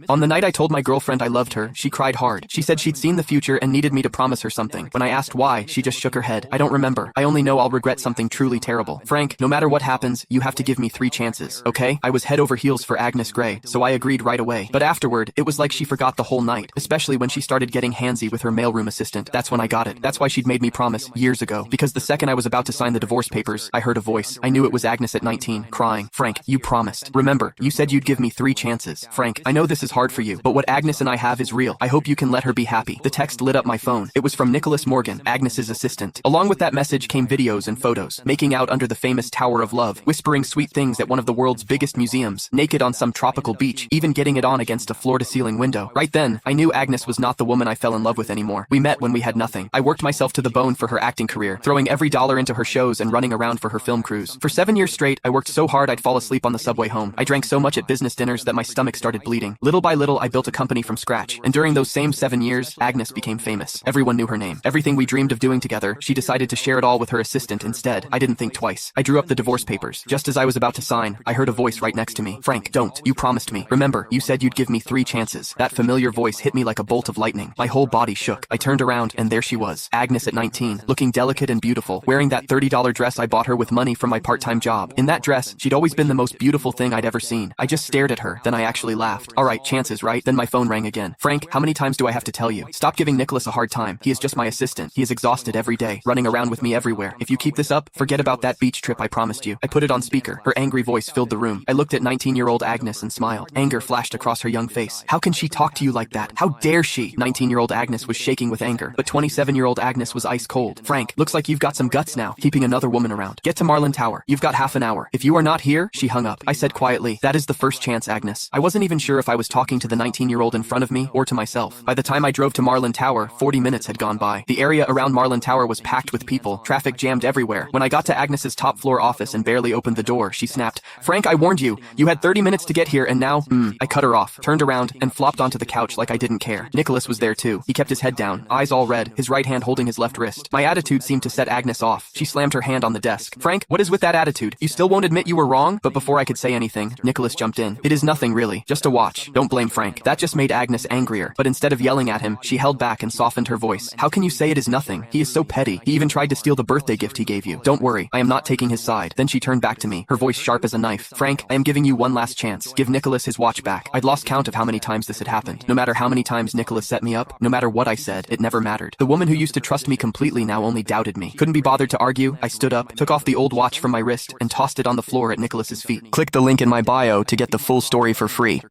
On the night I told my girlfriend I loved her, she cried hard. She said she'd seen the future and needed me to promise her something. When I asked why, she just shook her head. I don't remember. I only know I'll regret something truly terrible. Frank, no matter what happens, you have to give me 3 chances, okay? I was head over heels for Agnes Gray, so I agreed right away. But afterward, it was like she forgot the whole night, especially when she started getting handsy with her mailroom assistant. That's when I got it. That's why she'd made me promise years ago. Because the second I was about to sign the divorce papers, I heard a voice. I knew it was Agnes at 19, crying. Frank, you promised. Remember, you said you'd give me 3 chances. Frank, I know this is hard for you, but what Agnes and I have is real. I hope you can let her be happy. The text lit up my phone. It was from Nicholas Morgan, Agnes's assistant. Along with that message came videos and photos, making out under the famous Tower of Love, whispering sweet things at one of the world's biggest museums, naked on some tropical beach, even getting it on against a floor-to-ceiling window. Right then, I knew Agnes was not the woman I fell in love with anymore. We met when we had nothing. I worked myself to the bone for her acting career, throwing every dollar into her shows and running around for her film crews. For 7 years straight, I worked so hard I'd fall asleep on the subway home. I drank so much at business dinners that my stomach started bleeding. Little by little, I built a company from scratch, and during those same 7 years, Agnes became famous. Everyone knew her name. Everything we dreamed of doing together, she decided to share it all with her assistant instead. I didn't think twice. I drew up the divorce papers. Just as I was about to sign, I heard a voice right next to me. Frank, don't. You promised me. Remember, you said you'd give me 3 chances. That familiar voice hit me like a bolt of lightning. My whole body shook. I turned around, and there she was. Agnes at 19, looking delicate and beautiful, wearing that $30 dress I bought her with money from my part-time job. In that dress, she'd always been the most beautiful thing I'd ever seen. I just stared at her, then I actually laughed. Alright, chances, right? Then my phone rang again. Frank, how many times do I have to tell you? Stop giving Nicholas a hard time. He is just my assistant. He is exhausted every day, running around with me everywhere. If you keep this up, forget about that beach trip I promised you. I put it on speaker. Her angry voice filled the room. I looked at 19-year-old Agnes and smiled. Anger flashed across her young face. How can she talk to you like that? How dare she? 19-year-old Agnes was shaking with anger, but 27-year-old Agnes was ice cold. Frank, looks like you've got some guts now, keeping another woman around. Get to Marlin Tower. You've got half an hour. If you are not here, she hung up. I said quietly, that is the first chance, Agnes. I wasn't even sure if I was talking to the 19-year-old in front of me or to myself. By the time I drove to Marlin Tower, 40 minutes had gone by. The area around Marlin Tower was packed with people, traffic jammed everywhere. When I got to Agnes's top floor office and barely opened the door, she snapped, Frank, I warned you. You had 30 minutes to get here and now, I cut her off, turned around, and flopped onto the couch like I didn't care. Nicholas was there too. He kept his head down, eyes all red, his right hand holding his left wrist. My attitude seemed to set Agnes off. She slammed her hand on the desk. Frank, what is with that attitude? You still won't admit you were wrong? But before I could say anything, Nicholas jumped in. It is nothing really, just a watch. Don't blame Frank. That just made Agnes angrier, but instead of yelling at him, she held back and softened her voice. How can you say it is nothing? He is so petty. He even tried to steal the birthday gift he gave you. Don't worry, I am not taking his side. Then she turned back to me, her voice sharp as a knife. Frank, I am giving you one last chance. Give Nicholas his watch back. I'd lost count of how many times this had happened. No matter how many times Nicholas set me up, no matter what I said, it never mattered. The woman who used to trust me completely now only doubted me. Couldn't be bothered to argue. I stood up, took off the old watch from my wrist, and tossed it on the floor at Nicholas's feet. Click the link in my bio to get the full story for free.